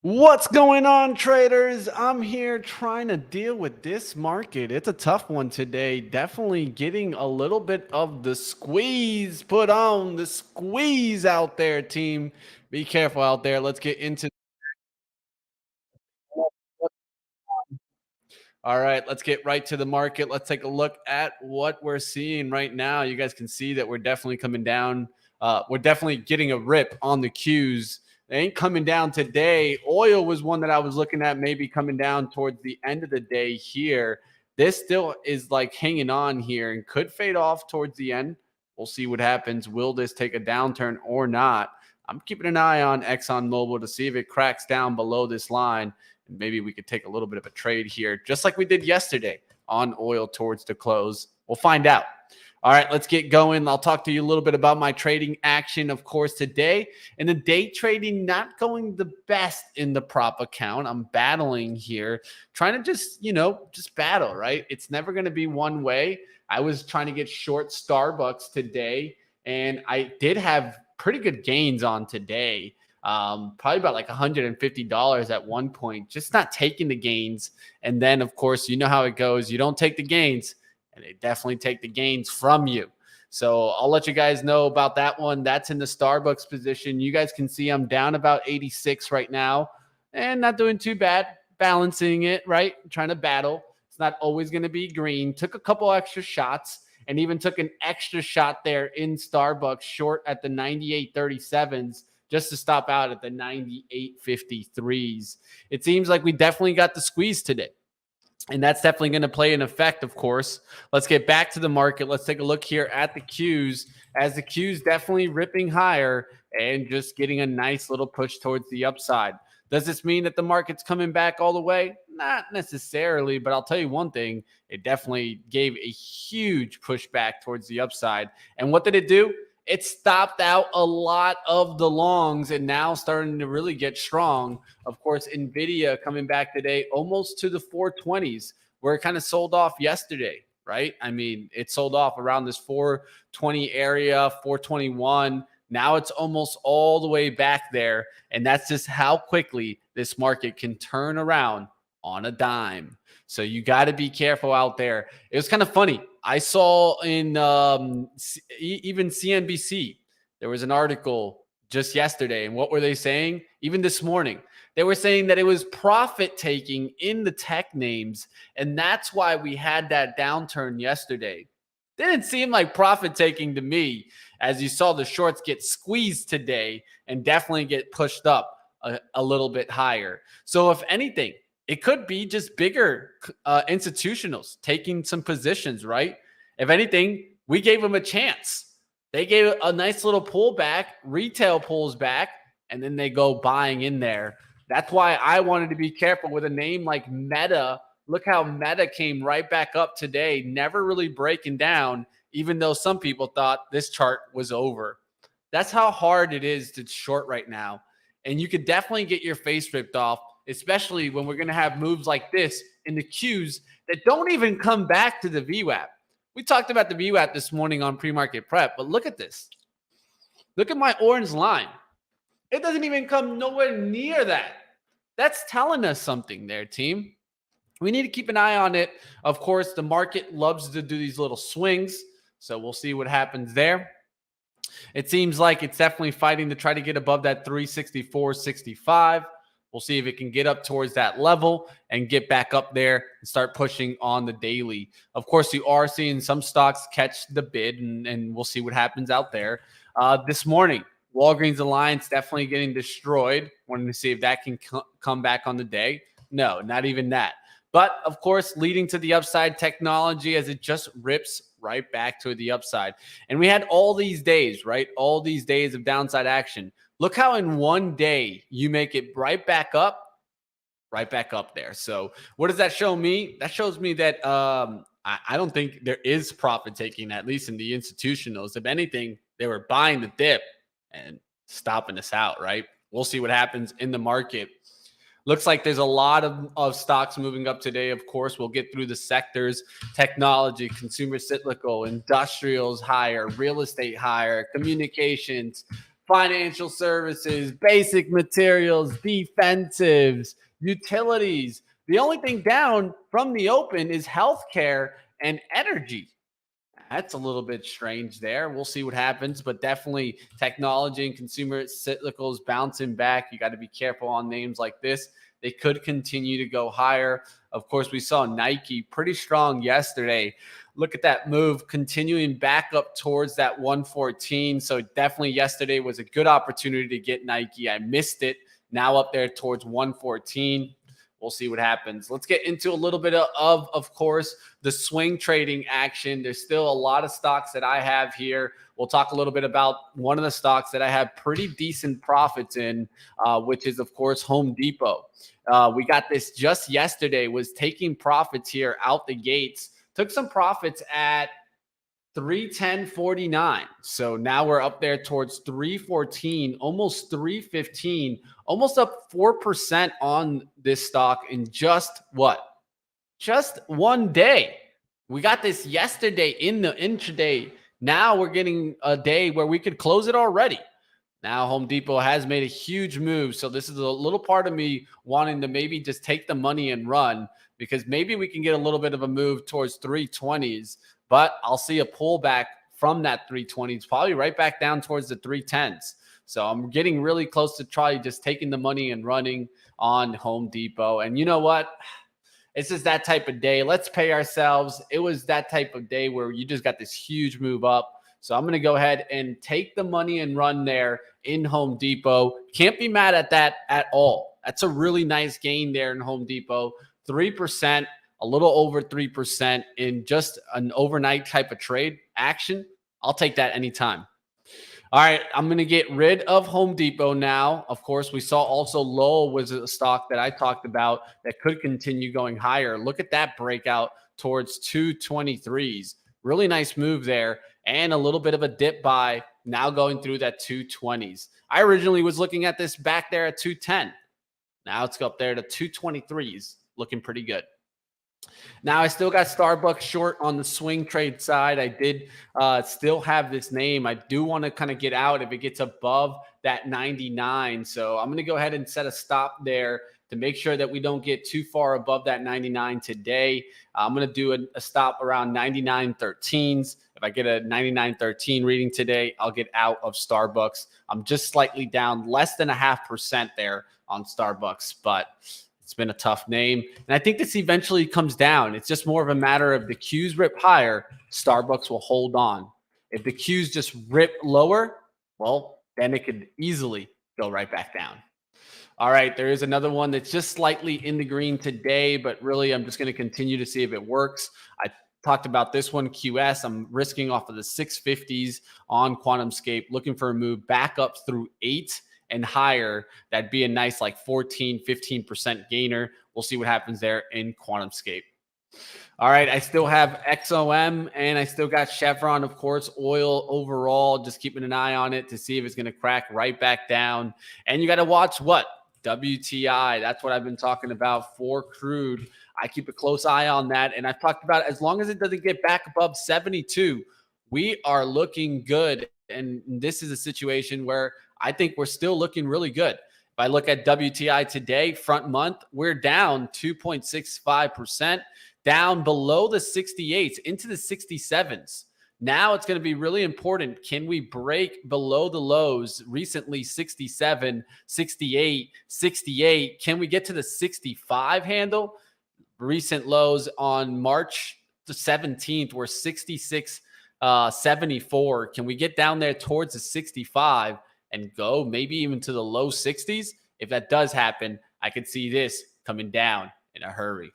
What's going on, traders? I'm here trying to deal with this market. It's a tough one today. Definitely getting a little bit of the squeeze put on, the squeeze out there, team. Be careful out there. Let's get into All right, let's get right to the market. Let's take a look at what we're seeing right now. You guys can see that we're definitely coming down. We're definitely getting a rip on the Qs. They ain't coming down today. Oil was one that I was looking at maybe coming down towards the end of the day here. This still is like hanging on here and could fade off towards the end. We'll see what happens. Will this take a downturn or not? I'm keeping an eye on ExxonMobil to see if it cracks down below this line. Maybe we could take a little bit of a trade here, just like we did yesterday on oil towards the close. We'll find out. All right, let's get going. I'll talk to you a little bit about my trading action, of course, today. And the day trading, not going the best in the prop account. I'm battling here, trying to just battle, right? It's never going to be one way. I was trying to get short Starbucks today, and I did have pretty good gains on today. Probably about like $150 at one point, just not taking the gains. And then, of course, you know how it goes. You don't take the gains, and they definitely take the gains from you. So I'll let you guys know about that one. That's in the Starbucks position. You guys can see I'm down about 86 right now and not doing too bad, balancing it, right? Trying to battle. It's not always going to be green. Took a couple extra shots and even took an extra shot there in Starbucks short at the 98.37s just to stop out at the 98.53s. It seems like we definitely got the squeeze today. And that's definitely going to play an effect, of course. Let's get back to the market. Let's take a look here at the Qs, as the Qs definitely ripping higher and just getting a nice little push towards the upside. Does this mean that the market's coming back all the way? Not necessarily, but I'll tell you one thing. It definitely gave a huge pushback towards the upside. And what did it do? It stopped out a lot of the longs and now starting to really get strong. Of course, Nvidia coming back today almost to the 420s, where it kind of sold off yesterday, right? I mean, it sold off around this 420 area, 421. Now it's almost all the way back there. And that's just how quickly this market can turn around on a dime. So you got to be careful out there. It was kind of funny. I saw in even CNBC, there was an article just yesterday. And what were they saying? Even this morning, they were saying that it was profit taking in the tech names. And that's why we had that downturn yesterday. Didn't seem like profit taking to me, as you saw the shorts get squeezed today and definitely get pushed up a little bit higher. So, if anything, it could be just bigger institutionals taking some positions, right? If anything, we gave them a chance. They gave a nice little pullback, retail pulls back, and then they go buying in there. That's why I wanted to be careful with a name like Meta. Look how Meta came right back up today, never really breaking down, even though some people thought this chart was over. That's how hard it is to short right now. And you could definitely get your face ripped off, especially when we're going to have moves like this in the Qs that don't even come back to the VWAP. We talked about the VWAP this morning on PreMarket Prep, but look at this. Look at my orange line. It doesn't even come nowhere near that. That's telling us something there, team. We need to keep an eye on it. Of course, the market loves to do these little swings, so we'll see what happens there. It seems like it's definitely fighting to try to get above that 364.65. We'll see if it can get up towards that level and get back up there and start pushing on the daily. Of course, you are seeing some stocks catch the bid, and we'll see what happens out there. This morning, Walgreens Alliance definitely getting destroyed. Wanting to see if that can come back on the day. No, not even that. But, of course, leading to the upside, technology, as it just rips right back to the upside. And we had all these days, right? All these days of downside action. Look how in one day you make it right back up there. So what does that show me? That shows me that I don't think there is profit taking, at least in the institutionals. If anything, they were buying the dip and stopping us out, right? We'll see what happens in the market. Looks like there's a lot of stocks moving up today. Of course, we'll get through the sectors: technology, consumer cyclical, industrials higher, real estate higher, communications, financial services, basic materials, defensives, utilities. The only thing down from the open is healthcare and energy. That's a little bit strange there. We'll see what happens, but definitely technology and consumer cyclicals bouncing back. You got to be careful on names like this. They could continue to go higher. Of course, we saw Nike pretty strong yesterday. Look at that move continuing back up towards that 114. So definitely yesterday was a good opportunity to get Nike. I missed it. Now up there towards 114. We'll see what happens. Let's get into a little bit of course, the swing trading action. There's still a lot of stocks that I have here. We'll talk a little bit about one of the stocks that I have pretty decent profits in, which is, of course, Home Depot. We got this just yesterday, was taking profits here out the gates. Took some profits at 310.49. So now we're up there towards 314, almost 315, almost up 4% on this stock in just what? Just one day. We got this yesterday in the intraday. Now we're getting a day where we could close it already. Now Home Depot has made a huge move. So this is a little part of me wanting to maybe just take the money and run, because maybe we can get a little bit of a move towards 320s. But I'll see a pullback from that 320s, probably right back down towards the 310s. So I'm getting really close to try just taking the money and running on Home Depot. And you know what? It's just that type of day. Let's pay ourselves. It was that type of day where you just got this huge move up. So I'm going to go ahead and take the money and run there in Home Depot. Can't be mad at that at all. That's a really nice gain there in Home Depot. 3%. A little over 3% in just an overnight type of trade action. I'll take that anytime. All right, I'm going to get rid of Home Depot now. Of course, we saw also Lowell was a stock that I talked about that could continue going higher. Look at that breakout towards 223s. Really nice move there, and a little bit of a dip buy now going through that 220s. I originally was looking at this back there at 210. Now it's up there to 223s, looking pretty good. Now, I still got Starbucks short on the swing trade side. I did still have this name. I do want to kind of get out if it gets above that 99. So I'm going to go ahead and set a stop there to make sure that we don't get too far above that 99 today. I'm going to do a stop around 99.13s. If I get a 99.13 reading today, I'll get out of Starbucks. I'm just slightly down, less than 0.5% there on Starbucks, but it's been a tough name. And I think this eventually comes down. It's just more of a matter of the Qs rip higher, Starbucks will hold on. If the Qs just rip lower, well, then it could easily go right back down. All right, there is another one that's just slightly in the green today, but really I'm just going to continue to see if it works. I talked about this one, QS. I'm risking off of the 650s on QuantumScape, looking for a move back up through 8 and higher. That'd be a nice like 14, 15% gainer. We'll see what happens there in QuantumScape. All right, I still have XOM and I still got Chevron, of course, oil overall, just keeping an eye on it to see if it's going to crack right back down. And you got to watch what? WTI. That's what I've been talking about for crude. I keep a close eye on that. And I've talked about, as long as it doesn't get back above 72, we are looking good. And this is a situation where I think we're still looking really good. If I look at WTI today, front month, we're down 2.65%, down below the 68s, into the 67s. Now it's going to be really important. Can we break below the lows? Recently, 67, 68, 68. Can we get to the 65 handle? Recent lows on March the 17th were 66, 74. Can we get down there towards the 65 and go maybe even to the low 60s? If that does happen, I could see this coming down in a hurry.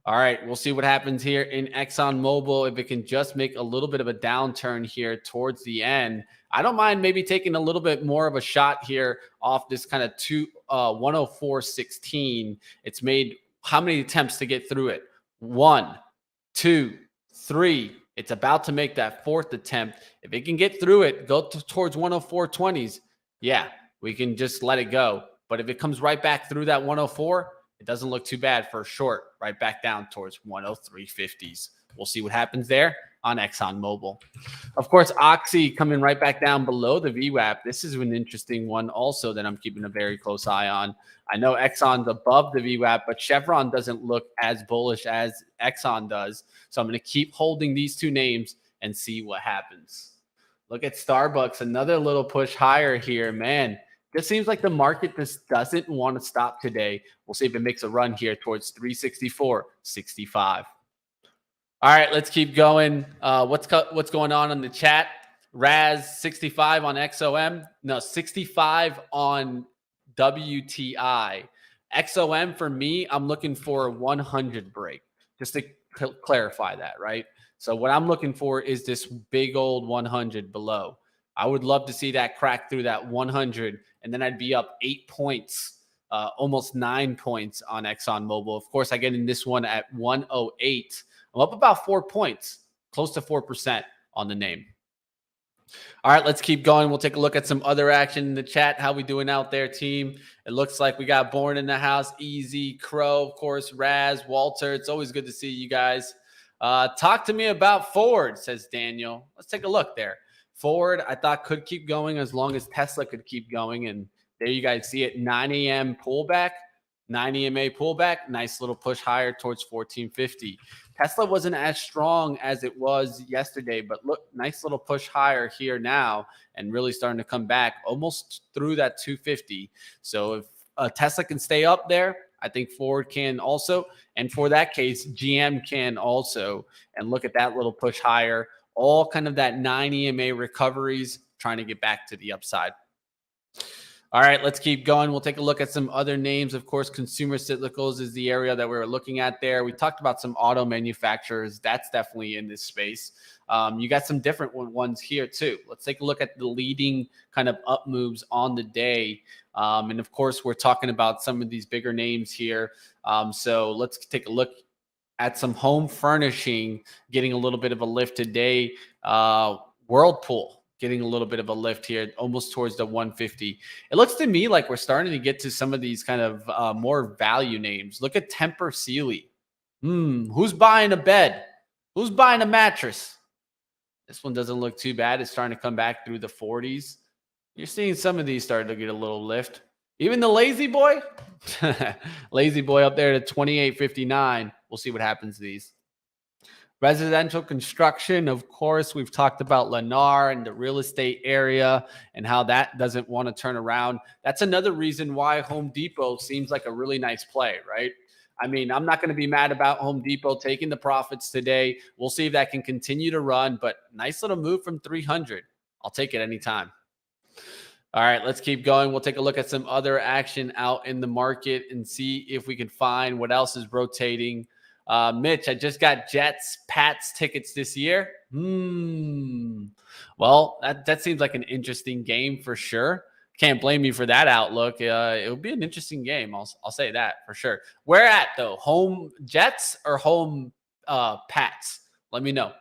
All right, we'll see what happens here in ExxonMobil. If it can just make a little bit of a downturn here towards the end, I don't mind maybe taking a little bit more of a shot here off this kind of 104.16. It's made how many attempts to get through it? 1, 2, 3. It's about to make that fourth attempt. If it can get through it, go towards 104.20s. Yeah, we can just let it go. But if it comes right back through that 104, it doesn't look too bad for a short, right back down towards 103.50s. We'll see what happens there. on ExxonMobil. Of course, Oxy coming right back down below the VWAP. This is an interesting one also that I'm keeping a very close eye on. I know Exxon's above the VWAP, but Chevron doesn't look as bullish as Exxon does. So I'm going to keep holding these two names and see what happens. Look at Starbucks, another little push higher here, man. Just seems like the market just doesn't want to stop today. We'll see if it makes a run here towards 364.65. All right, let's keep going. What's going on in the chat? Raz 65 on XOM. No, 65 on WTI. XOM for me, I'm looking for a 100 break. Just to clarify that, right? So what I'm looking for is this big old 100 below. I would love to see that crack through that 100, and then I'd be up 8 points, almost 9 points on ExxonMobil. Of course, I get in this one at 108. I'm up about 4 points, close to 4% on the name. All right, let's keep going. We'll take a look at some other action in the chat. How we doing out there, team? It looks like we got Born in the house, Easy, Crow, of course, Raz, Walter. It's always good to see you guys. Talk to me about Ford, says Daniel. Let's take a look there. Ford, I thought could keep going as long as Tesla could keep going. And there you guys see it, 9 a.m. pullback, 9 EMA pullback, nice little push higher towards 1450. Tesla wasn't as strong as it was yesterday, but look, nice little push higher here now and really starting to come back almost through that 250. So if Tesla can stay up there, I think Ford can also. And for that case, GM can also. And look at that little push higher, all kind of that 9 EMA recoveries trying to get back to the upside. All right, let's keep going. We'll take a look at some other names. Of course, consumer cyclicals is the area that we were looking at there. We talked about some auto manufacturers. That's definitely in this space. You got some different ones here too. Let's take a look at the leading kind of up moves on the day. And of course, we're talking about some of these bigger names here. So let's take a look at some home furnishing, getting a little bit of a lift today. Whirlpool getting a little bit of a lift here, almost towards the 150. It looks to me like we're starting to get to some of these kind of more value names. Look at Tempur Sealy. Who's buying a bed? Who's buying a mattress? This one doesn't look too bad. It's starting to come back through the 40s. You're seeing some of these starting to get a little lift. Even the Lazy Boy, Lazy Boy up there to 28.59. We'll see what happens to these. Residential construction, of course, we've talked about Lennar and the real estate area and how that doesn't want to turn around. That's another reason why Home Depot seems like a really nice play, right? I mean, I'm not going to be mad about Home Depot taking the profits today. We'll see if that can continue to run, but nice little move from 300. I'll take it anytime. All right, let's keep going. We'll take a look at some other action out in the market and see if we can find what else is rotating. Mitch, I just got Jets, Pats tickets this year. Well, that seems like an interesting game for sure. Can't blame you for that outlook. It'll be an interesting game. I'll say that for sure. Where at though? Home Jets or home Pats? Let me know.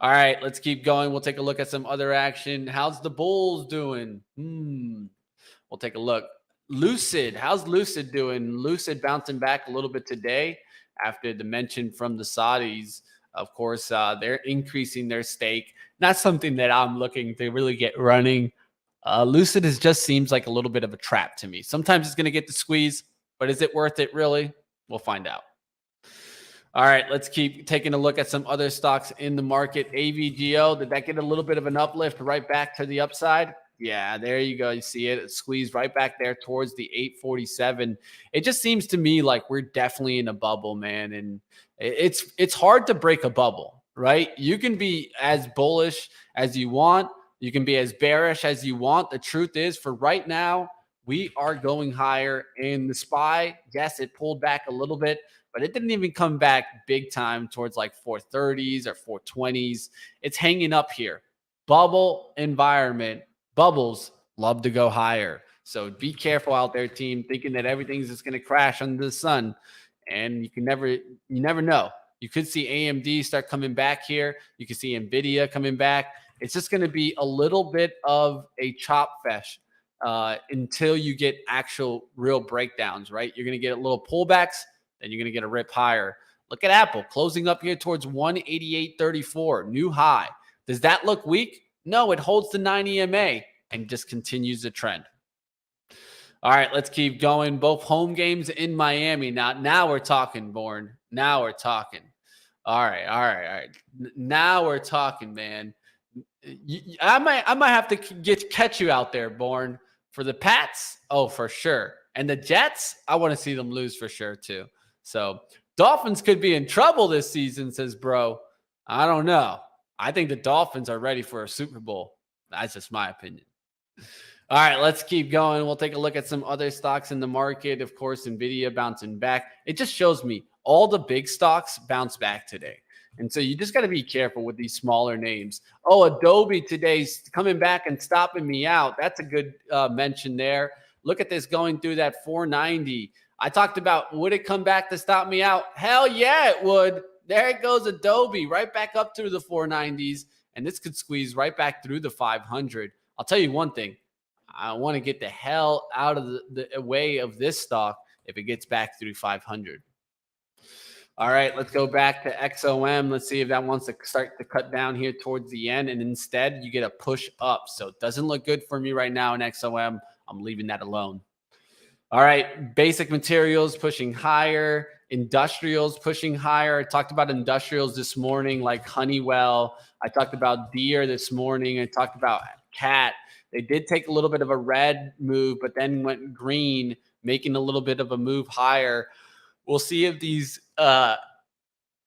All right, let's keep going. We'll take a look at some other action. How's the Bulls doing? We'll take a look. Lucid, how's Lucid doing? Lucid bouncing back a little bit today after the mention from the Saudis. Of course, they're increasing their stake. Not something that I'm looking to really get running. Lucid just seems like a little bit of a trap to me. Sometimes it's going to get the squeeze, but is it worth it really? We'll find out. All right, let's keep taking a look at some other stocks in the market. AVGO, did that get a little bit of an uplift right back to the upside? Yeah, there you go. You see it. It squeezed right back there towards the 847. It just seems to me like we're definitely in a bubble, man. And it's hard to break a bubble, right? You can be as bullish as you want. You can be as bearish as you want. The truth is, for right now, we are going higher in the SPY. Yes, it pulled back a little bit, but it didn't even come back big time towards like 430s or 420s. It's hanging up here. Bubble environment. Bubbles love to go higher. So be careful out there, team, thinking that everything's just going to crash under the sun. And you never know. You could see AMD start coming back here. You can see NVIDIA coming back. It's just going to be a little bit of a chop fest until you get actual real breakdowns, right? You're going to get little pullbacks, then you're going to get a rip higher. Look at Apple closing up here towards 188.34, new high. Does that look weak? No, it holds the 9 EMA and just continues the trend. All right, let's keep going. Both home games in Miami. Now we're talking, Born. Now we're talking. All right. Now we're talking, man. I might have to catch you out there, Born. For the Pats, oh, for sure. And the Jets, I want to see them lose for sure, too. So Dolphins could be in trouble this season, says Bro. I don't know. I think the Dolphins are ready for a Super Bowl. That's just my opinion. All right, let's keep going. We'll take a look at some other stocks in the market. Of course, NVIDIA bouncing back. It just shows me all the big stocks bounce back today. And so you just got to be careful with these smaller names. Oh, Adobe today's coming back and stopping me out. That's a good mention there. Look at this going through that 490. I talked about, would it come back to stop me out? Hell yeah, it would. There it goes, Adobe, right back up through the 490s. And this could squeeze right back through the 500. I'll tell you one thing. I want to get the hell out of the way of this stock if it gets back through 500. All right, let's go back to XOM. Let's see if that wants to start to cut down here towards the end. And instead, you get a push up. So it doesn't look good for me right now in XOM. I'm leaving that alone. All right, basic materials pushing higher. Industrials pushing higher. I talked about industrials this morning, like Honeywell. I talked about Deere this morning. I talked about Cat. They did take a little bit of a red move, but then went green, making a little bit of a move higher. We'll see if these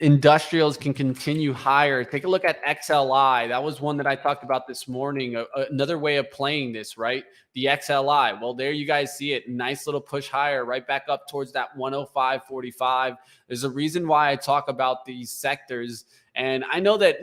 industrials can continue higher. Take a look at XLI. That was one that I talked about this morning. Another way of playing this, right? The XLI. Well, there you guys see it. Nice little push higher, right back up towards that 105.45. There's a reason why I talk about these sectors. And I know that,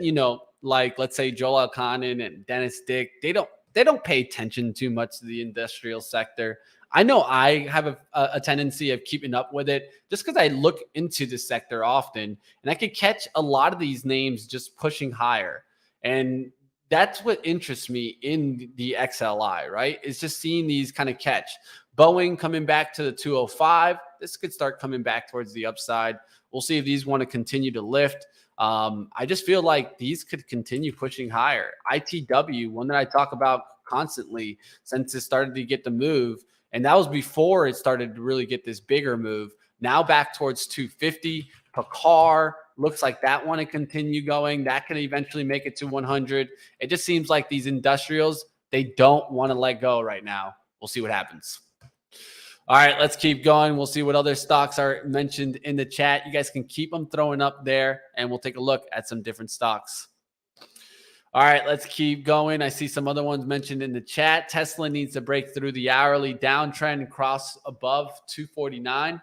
like let's say Joel Elconin and Dennis Dick, they don't pay attention too much to the industrial sector. I know I have a tendency of keeping up with it just because I look into the sector often, and I could catch a lot of these names just pushing higher. And that's what interests me in the XLI, right? It's just seeing these kind of catch. Boeing coming back to the 205. This could start coming back towards the upside. We'll see if these want to continue to lift. I just feel like these could continue pushing higher. ITW, one that I talk about constantly since it started to get the move. And that was before it started to really get this bigger move. Now back towards 250. Pakar looks like that want to continue going. That can eventually make it to 100. It just seems like these industrials, they don't want to let go right now. We'll see what happens. All right, let's keep going. We'll see what other stocks are mentioned in the chat. You guys can keep them throwing up there, and we'll take a look at some different stocks. All right, let's keep going. I see some other ones mentioned in the chat. Tesla needs to break through the hourly downtrend and cross above 249.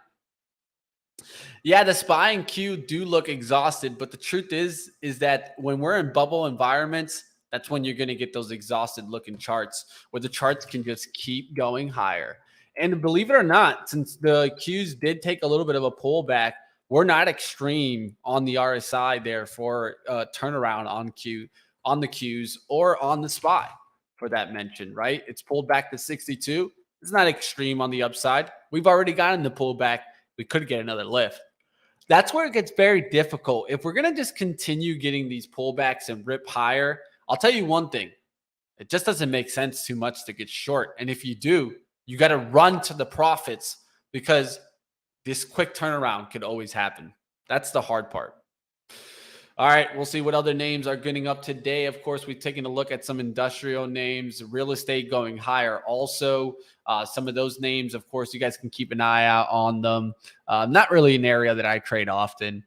Yeah, the SPY and Q do look exhausted, but the truth is that when we're in bubble environments, that's when you're going to get those exhausted looking charts where the charts can just keep going higher. And believe it or not, since the Qs did take a little bit of a pullback, we're not extreme on the RSI there for turnaround on the Qs or on the SPY for that mention, right? It's pulled back to 62. It's not extreme on the upside. We've already gotten the pullback. We could get another lift. That's where it gets very difficult. If we're going to just continue getting these pullbacks and rip higher, I'll tell you one thing. It just doesn't make sense too much to get short. And if you do, you got to run to the profits because this quick turnaround could always happen. That's the hard part. All right, we'll see what other names are getting up today. Of course, we've taken a look at some industrial names, real estate going higher also. Some of those names, of course, you guys can keep an eye out on them. Not really an area that I trade often.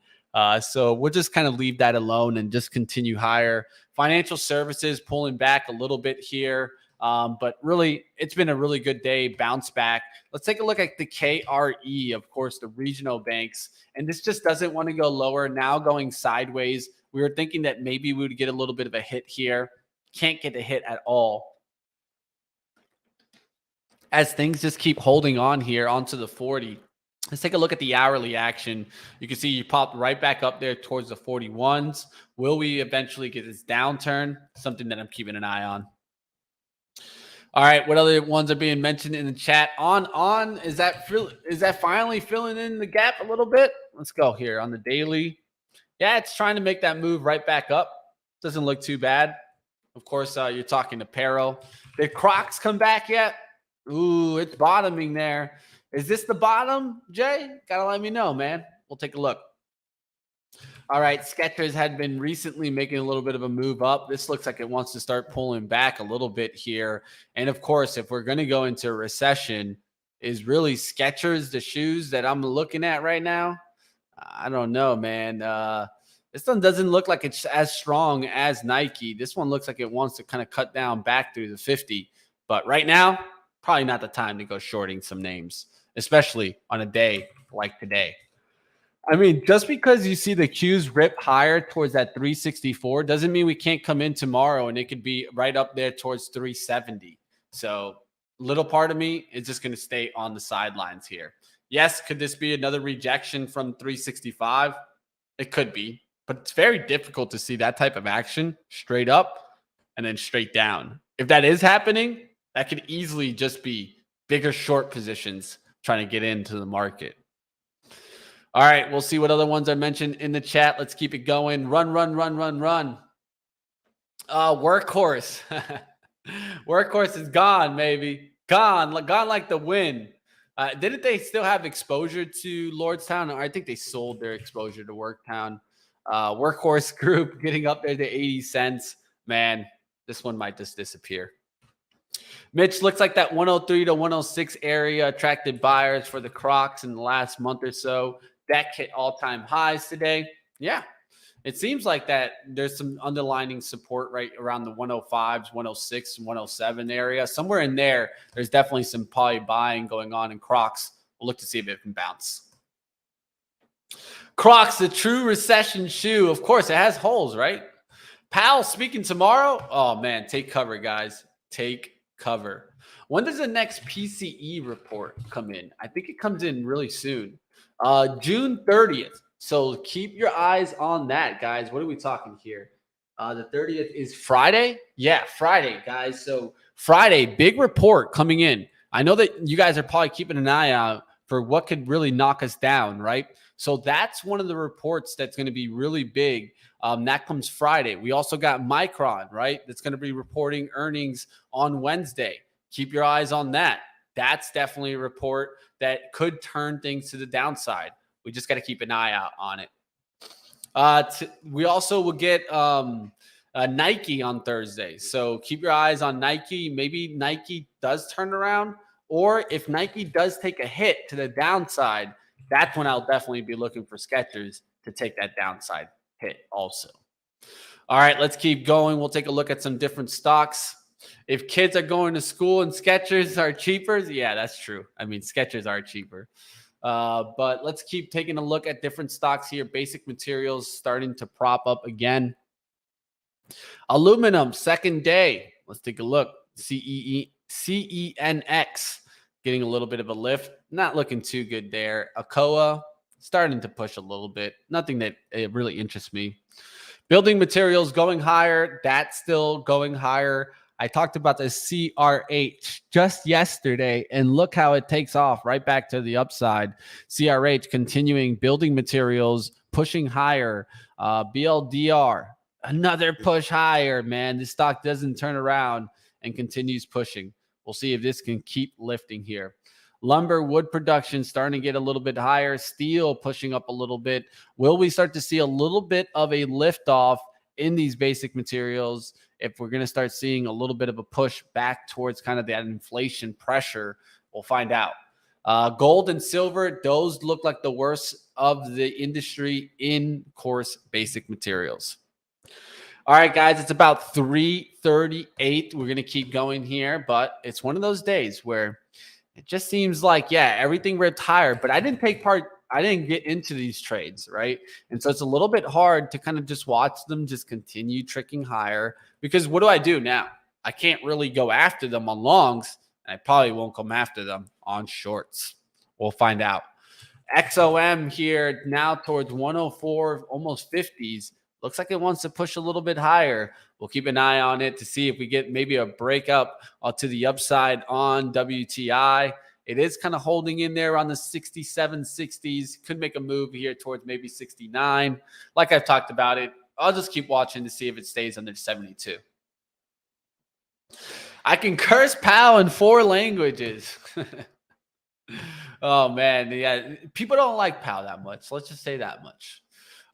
So we'll just kind of leave that alone and just continue higher. Financial services pulling back a little bit here. But really, it's been a really good day, bounce back. Let's take a look at the KRE, of course, the regional banks. And this just doesn't want to go lower, now going sideways. We were thinking that maybe we would get a little bit of a hit here. Can't get a hit at all. As things just keep holding on here onto the 40. Let's take a look at the hourly action. You can see you popped right back up there towards the 41s. Will we eventually get this downturn? Something that I'm keeping an eye on. All right, what other ones are being mentioned in the chat? Is that finally filling in the gap a little bit? Let's go here on the daily. Yeah, it's trying to make that move right back up. Doesn't look too bad. Of course, you're talking apparel. Did Crocs come back yet? Ooh, it's bottoming there. Is this the bottom, Jay? Gotta let me know, man. We'll take a look. All right, Skechers had been recently making a little bit of a move up. This looks like it wants to start pulling back a little bit here. And of course, if we're going to go into a recession, is really Skechers the shoes that I'm looking at right now? I don't know, man. This one doesn't look like it's as strong as Nike. This one looks like it wants to kind of cut down back through the 50. But right now, probably not the time to go shorting some names, especially on a day like today. I mean, just because you see the Qs rip higher towards that 364 doesn't mean we can't come in tomorrow and it could be right up there towards 370. So, little part of me is just going to stay on the sidelines here. Yes, could this be another rejection from 365? It could be, but it's very difficult to see that type of action straight up and then straight down. If that is happening, that could easily just be bigger short positions trying to get into the market. All right, we'll see what other ones I mentioned in the chat. Let's keep it going. Run. Workhorse. Workhorse is gone, maybe. Gone like the wind. Didn't they still have exposure to Lordstown? Or I think they sold their exposure to Worktown. Workhorse Group getting up there to 80 cents. Man, this one might just disappear. Mitch, looks like that 103 to 106 area attracted buyers for the Crocs in the last month or so. That hit all-time highs today. Yeah, it seems like that there's some underlining support right around the 105s, 106, and 107 area. Somewhere in there, there's definitely some probably buying going on in Crocs. We'll look to see if it can bounce. Crocs, the true recession shoe. Of course, it has holes, right? Powell speaking tomorrow. Oh, man, take cover, guys. Take cover. When does the next PCE report come in? I think it comes in really soon. June 30th. So keep your eyes on that, guys. What are we talking here? The 30th is Friday. Yeah, Friday, guys. So Friday, big report coming in. I know that you guys are probably keeping an eye out for what could really knock us down, right? So that's one of the reports that's going to be really big. That comes Friday. We also got Micron, right? That's going to be reporting earnings on Wednesday. Keep your eyes on that. That's definitely a report that could turn things to the downside. We just got to keep an eye out on it. We also will get Nike on Thursday. So keep your eyes on Nike. Maybe Nike does turn around, or if Nike does take a hit to the downside, that's when I'll definitely be looking for Skechers to take that downside hit also. All right, let's keep going. We'll take a look at some different stocks. If kids are going to school and Skechers are cheaper, yeah, that's true. I mean, Skechers are cheaper. But let's keep taking a look at different stocks here. Basic materials starting to prop up again. Aluminum, second day. Let's take a look. CENX getting a little bit of a lift. Not looking too good there. Alcoa starting to push a little bit. Nothing that really interests me. Building materials going higher. That's still going higher. I talked about the CRH just yesterday, and look how it takes off right back to the upside. CRH continuing, building materials pushing higher. BLDR, another push higher, man. This stock doesn't turn around and continues pushing. We'll see if this can keep lifting here. Lumber, wood production starting to get a little bit higher. Steel pushing up a little bit. Will we start to see a little bit of a lift off in these basic materials if we're going to start seeing a little bit of a push back towards kind of that inflation pressure? We'll find out. Gold and silver, those look like the worst of the industry in course basic materials. All right, guys, it's about 3:38. We're going to keep going here, but it's one of those days where it just seems like, yeah, everything ripped higher, but I didn't take part. I didn't get into these trades, right? And so it's a little bit hard to kind of just watch them just continue tricking higher, because what do I do now? I can't really go after them on longs, and I probably won't come after them on shorts. We'll find out. XOM here now towards 104, almost 50s. Looks like it wants to push a little bit higher. We'll keep an eye on it to see if we get maybe a breakup to the upside on WTI. It is kind of holding in there on the 67, 60s. Could make a move here towards maybe 69. Like I've talked about it, I'll just keep watching to see if it stays under 72. I can curse Powell in 4 languages. Oh, man. Yeah, people don't like Powell that much. Let's just say that much.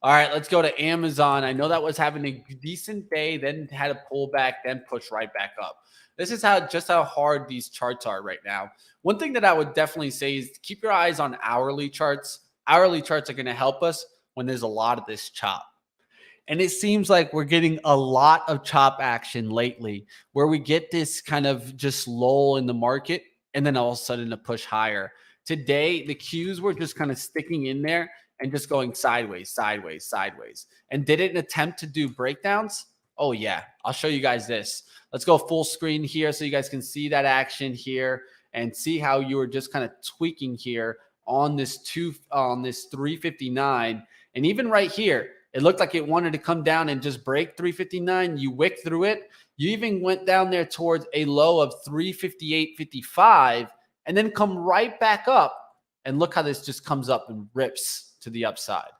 All right, let's go to Amazon. I know that was having a decent day, then had a pullback, then push right back up. This is how hard these charts are right now. One thing that I would definitely say is keep your eyes on hourly charts. Hourly charts are going to help us when there's a lot of this chop. And it seems like we're getting a lot of chop action lately where we get this kind of just lull in the market and then all of a sudden a push higher. Today, the Qs were just kind of sticking in there and just going sideways, sideways, sideways. And did it attempt to do breakdowns? Oh, yeah. I'll show you guys this. Let's go full screen here so you guys can see that action here and see how you were just kind of tweaking here on this 359. And even right here, it looked like it wanted to come down and just break 359. You wicked through it. You even went down there towards a low of 358.55 and then come right back up. And look how this just comes up and rips to the upside.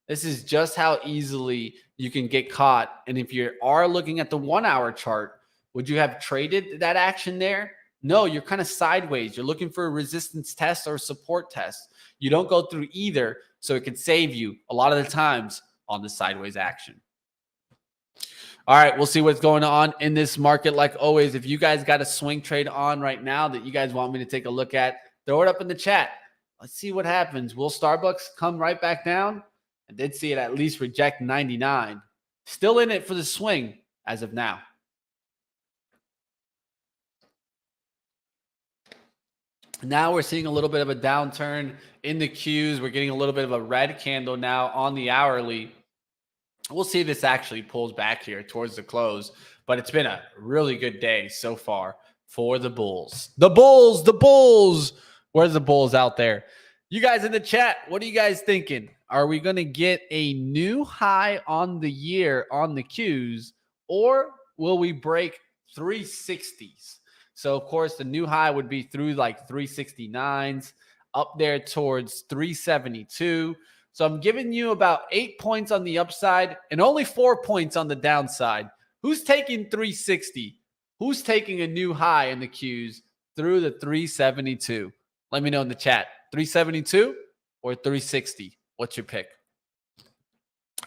This is just how easily you can get caught. And if you are looking at the 1 hour chart, would you have traded that action there? No, you're kind of sideways. You're looking for a resistance test or a support test. You don't go through either, so it could save you a lot of the times on the sideways action. All right, we'll see what's going on in this market. Like always, if you guys got a swing trade on right now that you guys want me to take a look at, throw it up in the chat. Let's see what happens. Will Starbucks come right back down? I did see it at least reject 99. Still in it for the swing as of now. Now we're seeing a little bit of a downturn in the Qs. We're getting a little bit of a red candle now on the hourly. We'll see if this actually pulls back here towards the close. But it's been a really good day so far for the Bulls. The Bulls, the Bulls. Where's the Bulls out there? You guys in the chat, what are you guys thinking? Are we going to get a new high on the year on the Qs, or will we break 360s? So, of course, the new high would be through like 369s, up there towards 372. So I'm giving you about 8 points on the upside and only 4 points on the downside. Who's taking 360? Who's taking a new high in the Qs through the 372? Let me know in the chat. 372 or 360? What's your pick?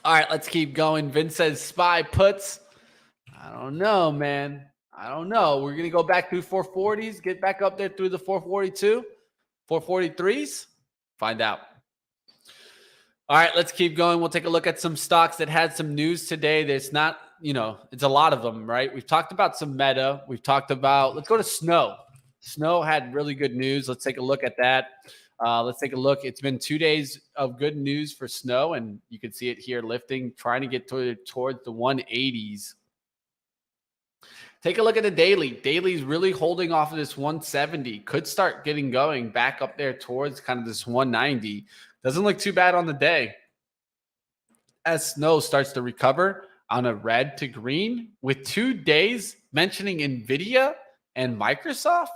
All right, let's keep going. Vince says SPY puts. I don't know, man. I don't know. We're going to go back through 440s, get back up there through the 442, 443s. Find out. All right, let's keep going. We'll take a look at some stocks that had some news today. There's not, it's a lot of them, right? We've talked about some Meta. We've talked about, let's go to Snow. Snow had really good news. Let's take a look at that. Let's take a look. It's been 2 days of good news for Snow, and you can see it here lifting, trying to get towards the 180s. Take a look at the daily. Daily's really holding off of this 170. Could start getting going back up there towards kind of this 190. Doesn't look too bad on the day. As Snow starts to recover on a red to green with 2 days mentioning NVIDIA and Microsoft,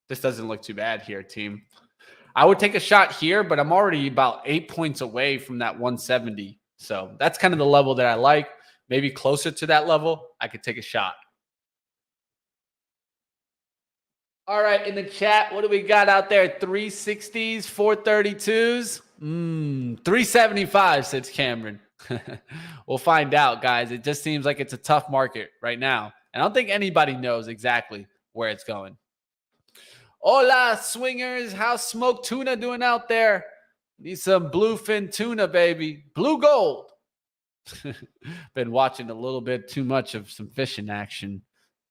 this doesn't look too bad here, team. I would take a shot here, but I'm already about 8 points away from that 170. So that's kind of the level that I like. Maybe closer to that level, I could take a shot. All right, in the chat, what do we got out there? 360s, 432s, 375, says Cameron. We'll find out, guys. It just seems like it's a tough market right now. And I don't think anybody knows exactly where it's going. Hola, swingers. How's smoked tuna doing out there? Need some bluefin tuna, baby. Blue gold. Been watching a little bit too much of some fishing action.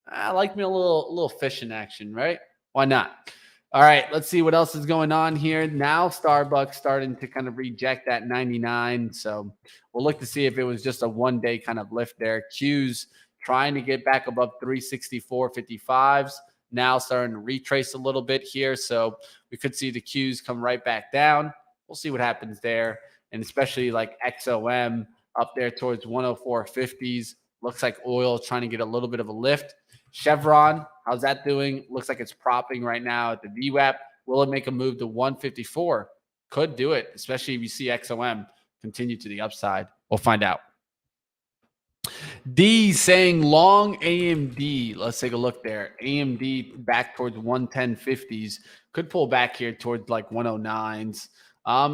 I like me a little fishing action, right? Why not? All right, let's see what else is going on here. Now Starbucks starting to kind of reject that 99. So we'll look to see if it was just a one-day kind of lift there. Qs trying to get back above 364.55s. Now starting to retrace a little bit here. So we could see the Qs come right back down. We'll see what happens there. And especially like XOM up there towards 104.50s. Looks like oil is trying to get a little bit of a lift. Chevron, how's that doing? Looks like it's propping right now at the VWAP. Will it make a move to 154? Could do it, especially if you see XOM continue to the upside. We'll find out. D saying long AMD. Let's take a look there. AMD back towards 110.50s. Could pull back here towards like 109s.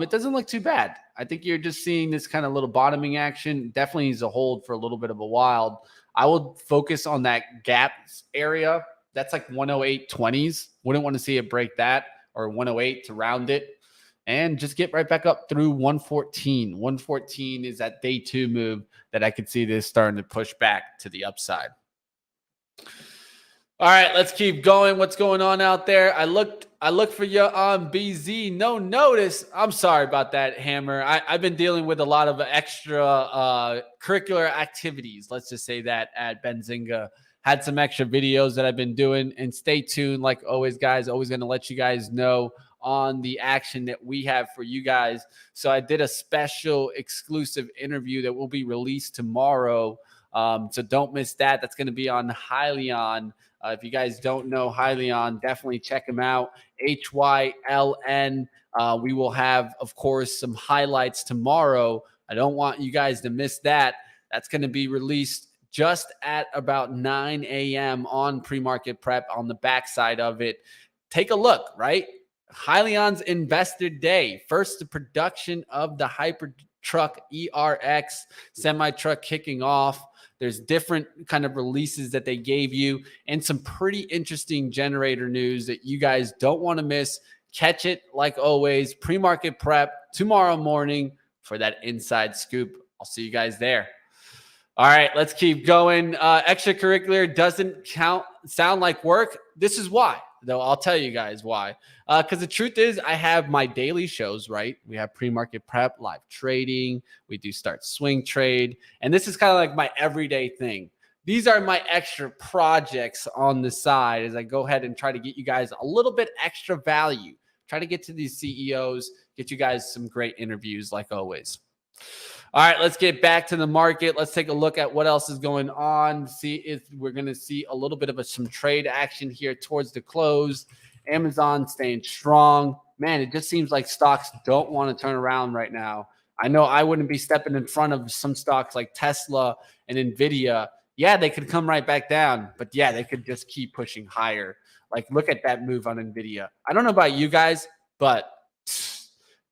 It doesn't look too bad. I think you're just seeing this kind of little bottoming action. Definitely needs to hold for a little bit of a while. I would focus on that gap area. That's like 108.20s. Wouldn't want to see it break that, or 108 to round it. And just get right back up through 114. 114 is that day 2 move that I could see this starting to push back to the upside. All right, let's keep going. What's going on out there? I looked for you on BZ. No notice. I'm sorry about that, Hammer. I've been dealing with a lot of extra curricular activities. Let's just say that at Benzinga. Had some extra videos that I've been doing. And stay tuned. Like always, guys, always going to let you guys know on the action that we have for you guys. So I did a special exclusive interview that will be released tomorrow. So don't miss that. That's going to be on Hylion. If you guys don't know Hylion, definitely check him out. HYLN. We will have, of course, some highlights tomorrow. I don't want you guys to miss that. That's going to be released just at about 9 a.m. on PreMarket Prep on the backside of it. Take a look, right? Hylion's Investor Day. First, the production of the Hypertruck ERX semi-truck kicking off. There's different kind of releases that they gave you and some pretty interesting generator news that you guys don't want to miss. Catch it like always. PreMarket Prep tomorrow morning for that inside scoop. I'll see you guys there. All right, let's keep going. Extracurricular doesn't sound like work. This is why, though. I'll tell you guys why. Because the truth is, I have my daily shows, right? We have PreMarket Prep Live Trading. We do Start Swing Trade. And this is kind of like my everyday thing. These are my extra projects on the side as I go ahead and try to get you guys a little bit extra value. Try to get to these CEOs, get you guys some great interviews like always. All right, let's get back to the market. Let's take a look at what else is going on. See if we're going to see a little bit of some trade action here towards the close. Amazon staying strong. Man, it just seems like stocks don't want to turn around right now. I know I wouldn't be stepping in front of some stocks like Tesla and Nvidia. Yeah, they could come right back down, but yeah, they could just keep pushing higher. Like, look at that move on Nvidia. I don't know about you guys, but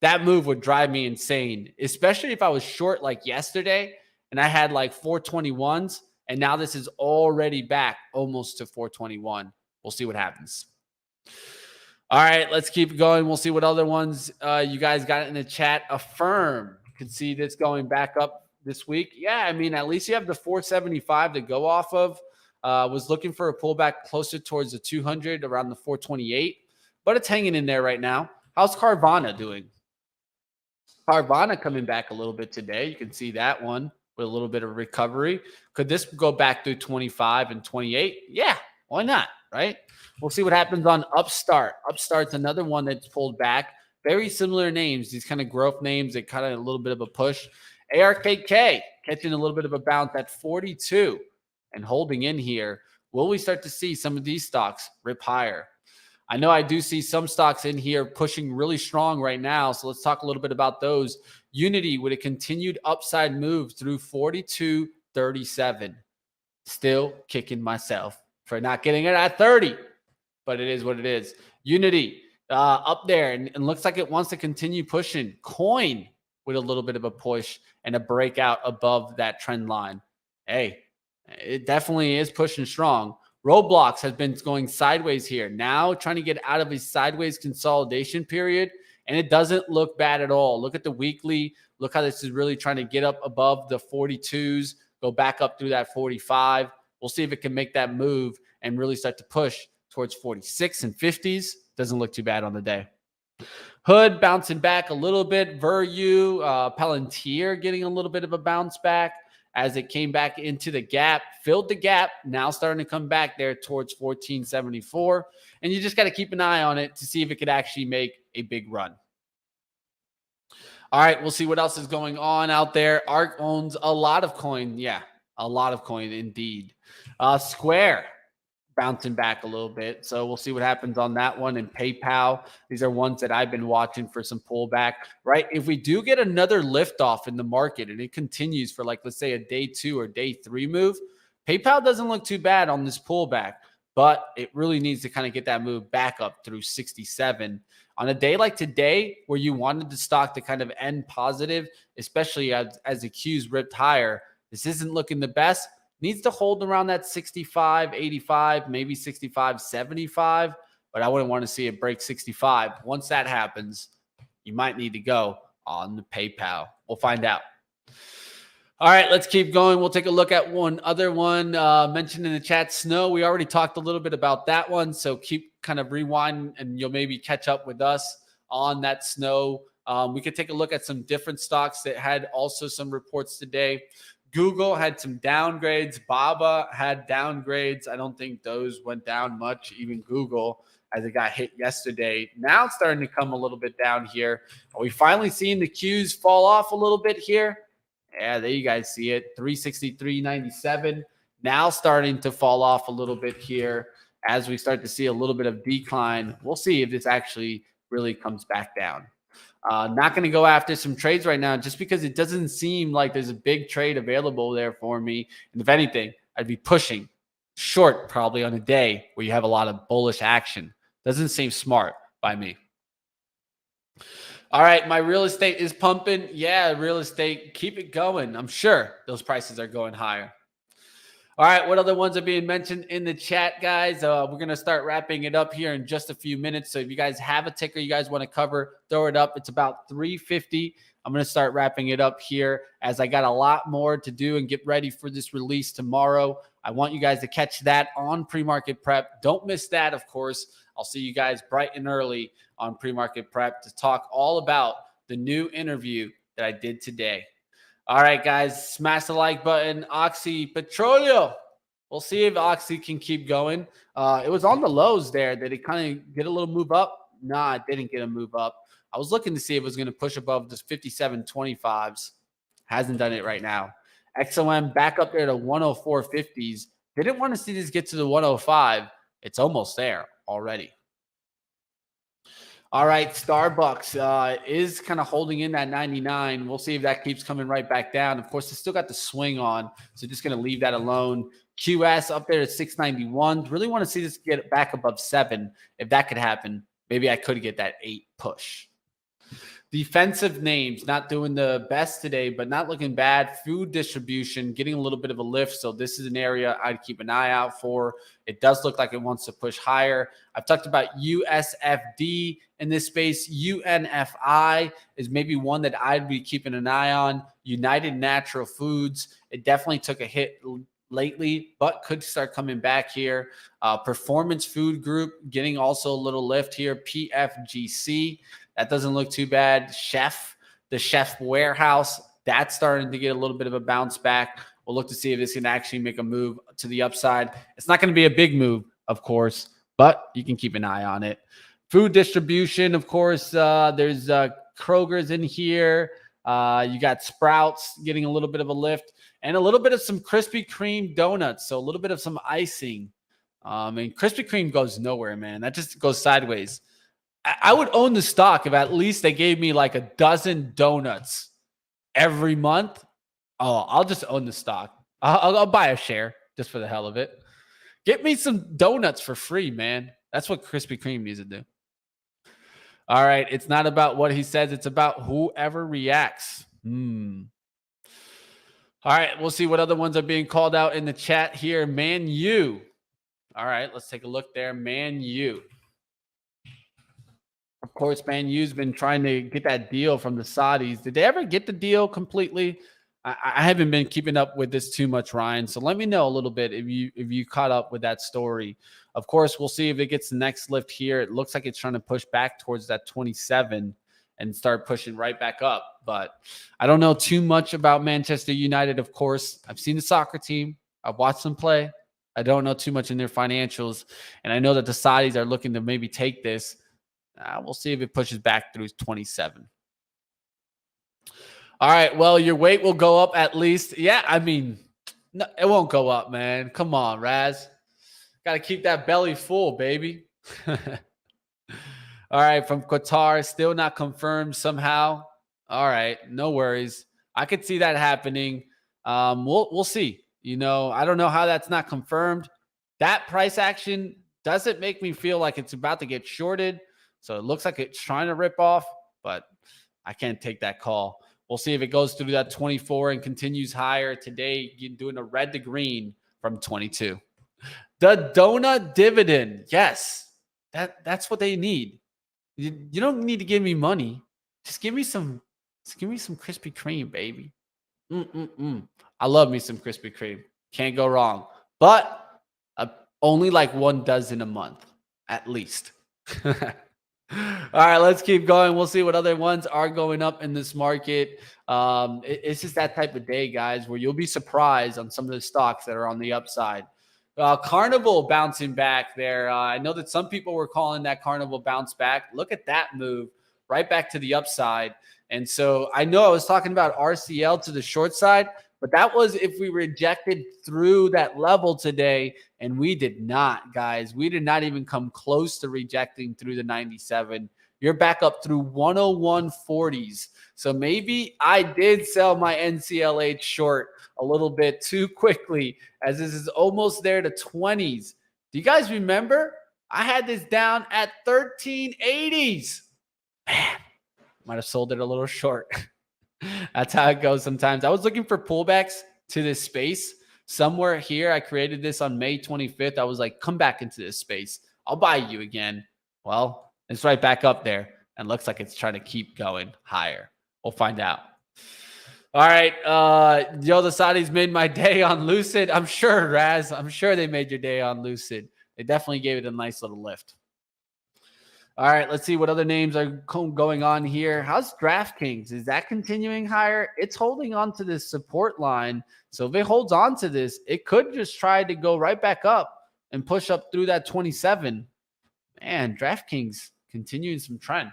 that move would drive me insane, especially if I was short like yesterday and I had like 421s, and now this is already back almost to 421. We'll see what happens. All right, let's keep going. We'll see what other ones you guys got in the chat. Affirm. You can see this going back up this week. Yeah, I mean, at least you have the 475 to go off of. Was looking for a pullback closer towards the 200, around the 428, but it's hanging in there right now. How's Carvana doing? Carvana coming back a little bit today. You can see that one with a little bit of recovery. Could this go back through 25 and 28? Yeah, why not, right? We'll see what happens on Upstart. Upstart's another one that's pulled back. Very similar names, these kind of growth names that kind of a little bit of a push. ARKK catching a little bit of a bounce at 42 and holding in here. Will we start to see some of these stocks rip higher? I know I do see some stocks in here pushing really strong right now. So let's talk a little bit about those. Unity with a continued upside move through 42.37. Still kicking myself for not getting it at 30, but it is what it is. Unity up there and looks like it wants to continue pushing. Coin with a little bit of a push and a breakout above that trend line. Hey, it definitely is pushing strong. Roblox has been going sideways here. Now trying to get out of a sideways consolidation period, and it doesn't look bad at all. Look at the weekly. Look how this is really trying to get up above the 42s, go back up through that 45. We'll see if it can make that move and really start to push towards 46 and 50s. Doesn't look too bad on the day. Hood bouncing back a little bit. Veru, Palantir getting a little bit of a bounce back as it came back into the gap, filled the gap, now starting to come back there towards 1474. And you just got to keep an eye on it to see if it could actually make a big run. All right, we'll see what else is going on out there. ARK owns a lot of coin. Yeah, A lot of coin indeed. Square bouncing back a little bit. So we'll see what happens on that one. And PayPal, these are ones that I've been watching for some pullback, right? If we do get another lift off in the market and it continues for, like, let's say a day 2 or day 3 move, PayPal doesn't look too bad on this pullback, but it really needs to kind of get that move back up through 67. On a day like today, where you wanted the stock to kind of end positive, especially as the Q's ripped higher, this isn't looking the best. Needs to hold around that 65, 85, maybe 65, 75, but I wouldn't want to see it break 65. Once that happens, you might need to go on the PayPal. We'll find out. All right, let's keep going. We'll take a look at one other one mentioned in the chat, Snow. We already talked a little bit about that one, so keep kind of rewind and you'll maybe catch up with us on that Snow. We could take a look at some different stocks that had also some reports today. Google had some downgrades. Baba had downgrades. I don't think those went down much, even Google, as it got hit yesterday. Now it's starting to come a little bit down here. Are we finally seeing the Qs fall off a little bit here? Yeah, there you guys see it. 363.97. Now starting to fall off a little bit here as we start to see a little bit of decline. We'll see if this actually really comes back down. Not going to go after some trades right now just because it doesn't seem like there's a big trade available there for me. And if anything, I'd be pushing short probably on a day where you have a lot of bullish action. Doesn't seem smart by me. All right, my real estate is pumping. Yeah, real estate, keep it going. I'm sure those prices are going higher. All right, what other ones are being mentioned in the chat, guys? We're going to start wrapping it up here in just a few minutes. So if you guys have a ticker you guys want to cover, throw it up. It's about 350. I'm going to start wrapping it up here as I got a lot more to do and get ready for this release tomorrow. I want you guys to catch that on PreMarket Prep. Don't miss that, of course. I'll see you guys bright and early on PreMarket Prep to talk all about the new interview that I did today. All right, guys, smash the like button. Oxy Petroleo. We'll see if Oxy can keep going. It was on the lows there. Did it kind of get a little move up? Nah, it didn't get a move up. I was looking to see if it was going to push above this 57.25s. Hasn't done it right now. XOM back up there to 104.50s. Didn't want to see this get to the 105. It's almost there already. All right, Starbucks is kind of holding in that 99. We'll see if that keeps coming right back down. Of course, it's still got the swing on, so just going to leave that alone. QS up there at 691. Really want to see this get back above 7. If that could happen, maybe I could get that 8 push. Defensive names not doing the best today, but not looking bad. Food distribution getting a little bit of a lift. So this is an area I'd keep an eye out for. It does look like it wants to push higher. I've talked about USFD in this space. UNFI is maybe one that I'd be keeping an eye on. United Natural Foods. It definitely took a hit lately, but could start coming back here. Performance Food Group getting also a little lift here. PFGC. That doesn't look too bad. The Chef Warehouse, that's starting to get a little bit of a bounce back. We'll look to see if this can actually make a move to the upside. It's not going to be a big move, of course, but you can keep an eye on it. Food distribution, of course, there's Kroger's in here. You got Sprouts getting a little bit of a lift and a little bit of some Krispy Kreme donuts. So a little bit of some icing. And Krispy Kreme goes nowhere, man. That just goes sideways. I would own the stock if at least they gave me like a dozen donuts every month. Oh, I'll just own the stock. I'll buy a share just for the hell of it. Get me some donuts for free, man. That's what Krispy Kreme needs to do. All right. It's not about what he says. It's about whoever reacts. All right. We'll see what other ones are being called out in the chat here. Man U. All right. Let's take a look there. Man U. Of course, Man U's been trying to get that deal from the Saudis. Did they ever get the deal completely? I haven't been keeping up with this too much, Ryan. So let me know a little bit if you caught up with that story. Of course, we'll see if it gets the next lift here. It looks like it's trying to push back towards that 27 and start pushing right back up. But I don't know too much about Manchester United, of course. I've seen the soccer team. I've watched them play. I don't know too much in their financials. And I know that the Saudis are looking to maybe take this. We'll see if it pushes back through 27. All right. Well, your weight will go up at least. Yeah, I mean, No, it won't go up, man. Come on, Raz. Got to keep that belly full, baby. All right, from Qatar, still not confirmed somehow. All right, no worries. I could see that happening. We'll see. I don't know how that's not confirmed. That price action doesn't make me feel like it's about to get shorted. So it looks like it's trying to rip off, but I can't take that call. We'll see if it goes through that 24 and continues higher today. You're doing a red to green from 22. The donut dividend. Yes, that's what they need. You don't need to give me money. Just give me some Krispy Kreme, baby. I love me some Krispy Kreme. Can't go wrong. But only like 1 dozen a month, at least. All right, let's keep going. We'll see what other ones are going up in this market. It's just that type of day, guys, where you'll be surprised on some of the stocks that are on the upside. Carnival bouncing back there. I know that some people were calling that Carnival bounce back. Look at that move right back to the upside. And so I know I was talking about RCL to the short side, but that was if we rejected through that level today, and we did not, guys. We did not even come close to rejecting through the 97. You're back up through 101.40s. So maybe I did sell my NCLH short a little bit too quickly, as this is almost there to 20s. Do you guys remember? I had this down at 1380s. Man, might have sold it a little short. That's how it goes sometimes. I was looking for pullbacks to this space. Somewhere here, I created this on May 25th. I was like, come back into this space. I'll buy you again. Well, it's right back up there and looks like it's trying to keep going higher. We'll find out. All right. The Saudis made my day on Lucid. I'm sure, Raz. I'm sure they made your day on Lucid. They definitely gave it a nice little lift. All right, let's see what other names are going on here. How's DraftKings? Is that continuing higher? It's holding on to this support line. So if it holds on to this, it could just try to go right back up and push up through that 27. Man, DraftKings continuing some trend.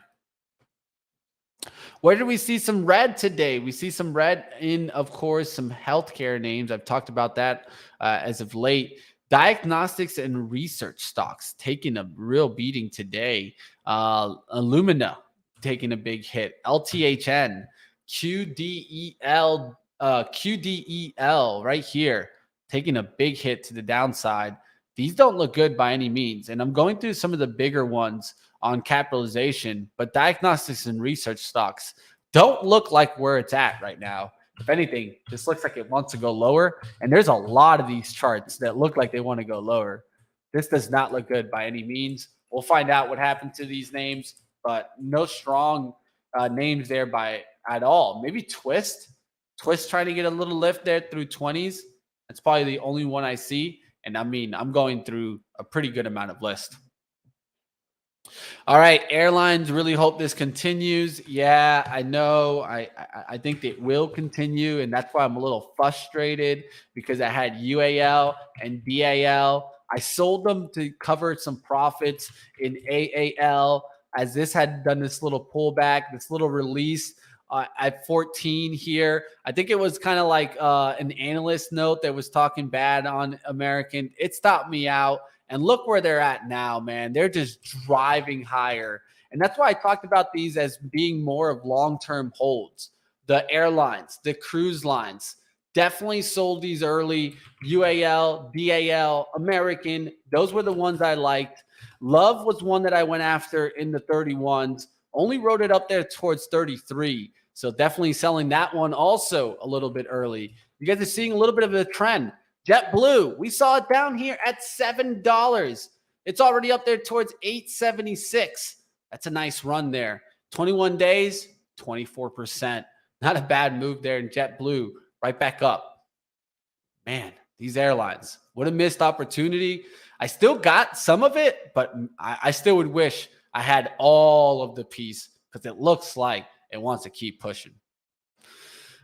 Where did we see some red today? We see some red in, of course, some healthcare names. I've talked about that as of late. Diagnostics and research stocks taking a real beating today. Illumina taking a big hit. LTHN, QDEL right here taking a big hit to the downside. These don't look good by any means. And I'm going through some of the bigger ones on capitalization, but diagnostics and research stocks don't look like where it's at right now. If anything, this looks like it wants to go lower. And there's a lot of these charts that look like they want to go lower. This does not look good by any means. We'll find out what happened to these names, but no strong names there at all. Maybe Twist. Twist trying to get a little lift there through 20s. That's probably the only one I see. And I mean, I'm going through a pretty good amount of list. All right, airlines, really hope this continues. Yeah, I know. I think it will continue, and that's why I'm a little frustrated because I had UAL and BAL. I sold them to cover some profits in AAL as this had done this little pullback, this little release at 14 here. I think it was kind of like an analyst note that was talking bad on American. It stopped me out. And look where they're at now, man. They're just driving higher. And that's why I talked about these as being more of long-term holds. The airlines, the cruise lines, definitely sold these early. UAL, BAL, American, those were the ones I liked. Love was one that I went after in the 31s. Only wrote it up there towards 33. So definitely selling that one also a little bit early. You guys are seeing a little bit of a trend. JetBlue, we saw it down here at $7. It's already up there towards $8.76. That's a nice run there. 21 days, 24%. Not a bad move there in JetBlue. Right back up. Man, these airlines, what a missed opportunity. I still got some of it, but I still would wish I had all of the piece because it looks like it wants to keep pushing.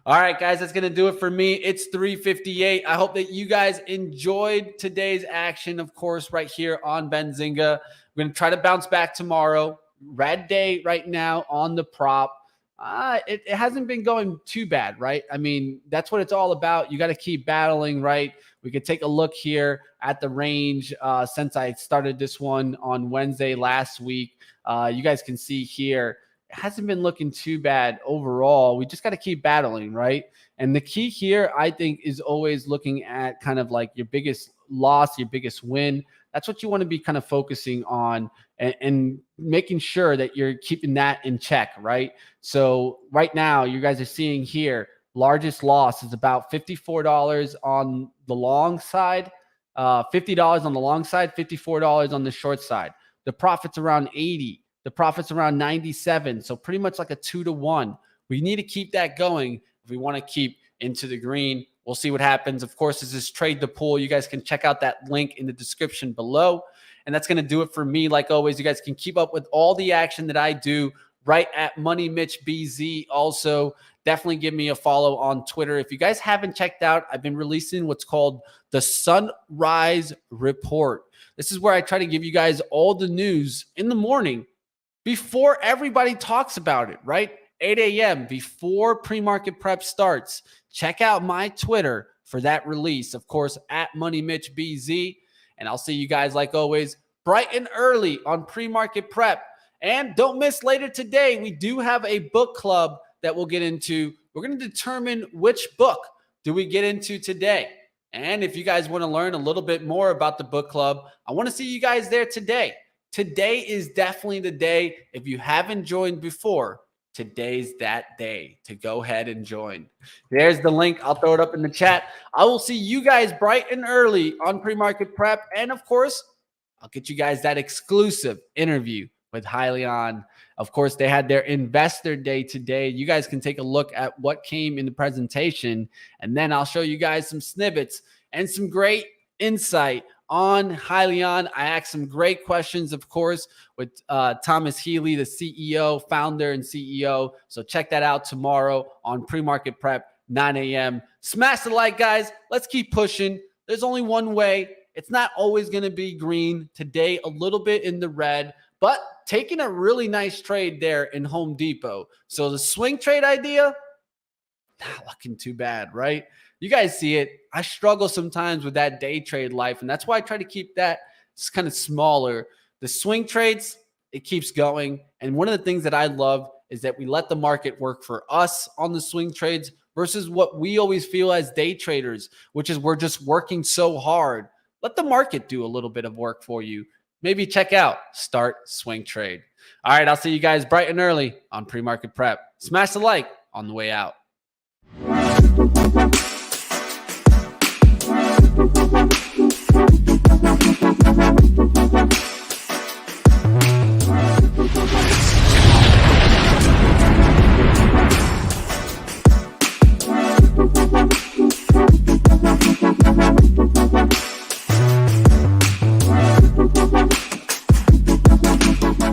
All right, guys, that's going to do it for me. It's 3:58. I hope that you guys enjoyed today's action, of course, right here on Benzinga. We're going to try to bounce back tomorrow. Red day right now on the prop. It hasn't been going too bad, right? I mean, that's what it's all about. You got to keep battling, right? We could take a look here at the range since I started this one on Wednesday last week. You guys can see here, it hasn't been looking too bad overall. We just got to keep battling, right? And the key here, I think, is always looking at kind of like your biggest loss, your biggest win. That's what you want to be kind of focusing on and making sure that you're keeping that in check, right? So right now, you guys are seeing here, largest loss is about $54 on the long side, $50 on the long side, $54 on the short side. The profit's around 80. The profit's around 97. So pretty much like a 2-to-1. We need to keep that going if we want to keep into the green. We'll see what happens. Of course, this is Trade the Pool. You guys can check out that link in the description below. And that's going to do it for me. Like always, you guys can keep up with all the action that I do right at Money Mitch BZ. Also, definitely give me a follow on Twitter. If you guys haven't checked out, I've been releasing what's called the Sunrise Report. This is where I try to give you guys all the news in the morning before everybody talks about it, right? 8 a.m. before pre-market prep starts. Check out my Twitter for that release. Of course, at Money Mitch BZ. And I'll see you guys, like always, bright and early on pre-market prep. And don't miss later today, we do have a book club that we'll get into. We're going to determine which book do we get into today. And if you guys want to learn a little bit more about the book club, I want to see you guys there today. Today is definitely the day. If you haven't joined before, today's that day to go ahead and join. There's the link. I'll throw it up in the chat. I will see you guys bright and early on pre-market prep. And of course, I'll get you guys that exclusive interview with Hyliion. Of course, they had their investor day today. You guys can take a look at what came in the presentation, and then I'll show you guys some snippets and some great insight on Hyliion. I asked some great questions, of course, with Thomas Healy, the CEO, founder, and CEO. So check that out tomorrow on pre-market prep, 9 a.m. Smash the like, guys. Let's keep pushing. There's only one way. It's not always going to be green. Today, a little bit in the red, but taking a really nice trade there in Home Depot. So the swing trade idea, not looking too bad, right? You guys see it. I struggle sometimes with that day trade life, and that's why I try to keep that kind of smaller. The swing trades, it keeps going. And one of the things that I love is that we let the market work for us on the swing trades versus what we always feel as day traders, which is we're just working so hard. Let the market do a little bit of work for you. Maybe check out Start Swing Trade. All right, I'll see you guys bright and early on pre-market prep. Smash the like on the way out.